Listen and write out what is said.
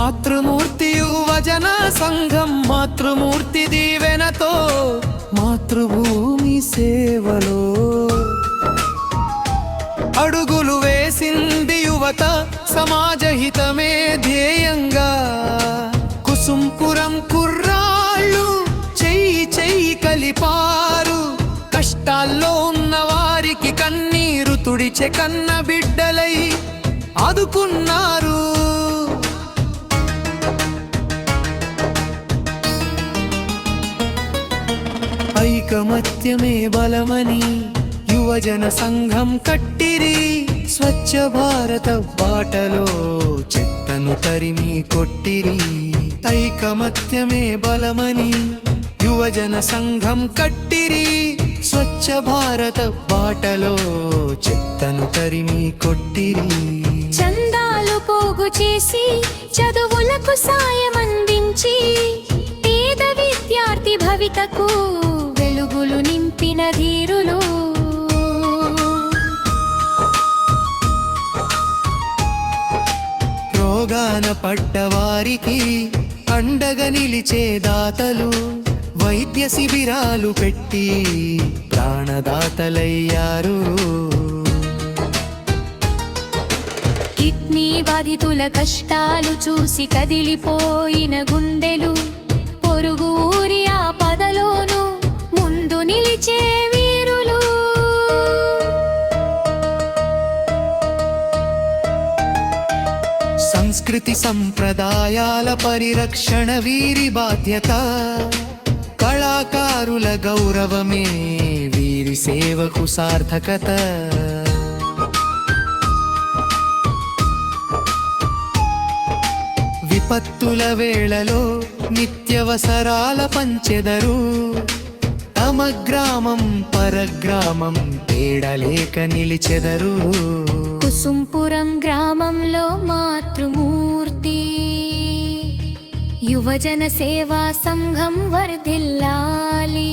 మాతృమూర్తి యువజన సంఘం మాతృమూర్తి దీవెనతో మాతృభూమి సేవలో అడుగులు వేసింది యువత సమాజహితమే ధ్యేయంగా. కుసుంపురం కుర్రాళ్ళు చెయ్యి చెయ్యి కలిపారు, కష్టాల్లో ఉన్న వారికి కన్నీరు తుడిచె కన్న బిడ్డలై ఆదుకున్నారు. ఐకమత్యమే బలమని యువజన సంఘం కట్టిరి, స్వచ్ఛ భారత బాటలో చెత్తను తరిమి కొట్టిరి. ఐకమత్యమే బలమని యువజన సంఘం కట్టిరి, స్వచ్ఛ భారత బాటలో చెత్తను తరిమి కొట్టిరి. చందాలు పోగు చేసి చదువులకు సాయం అందించి పేద విద్యార్థి భవితకు వెలుగులు నింపిన ధీరులు. రోగాన పడ్డవారికి అండగా నిలిచే దాతలు, వైద్య శిబిరాలు పెట్టి ప్రాణదాతలయ్యారు. కిడ్నీ బాధితుల కష్టాలు చూసి కదిలిపోయిన గుండెలు, పొరుగు ఊరి ఆపదలోను ముందు నిలిచే వీరులు. సంస్కృతి సంప్రదాయాల పరిరక్షణ వీరి బాధ్యత, కళాకారుల గౌరవమే వీరి సేవకు సార్థకత. విపత్తుల వేళలో నిత్యవసరాల పంచెదరు, తమ గ్రామం పరగ్రామం తేడలేక నిలిచెదరు. కుసుంపురం గ్రామంలో మాతృమూర్తి యువజన సేవా సంఘం వర్ధిల్లాలి.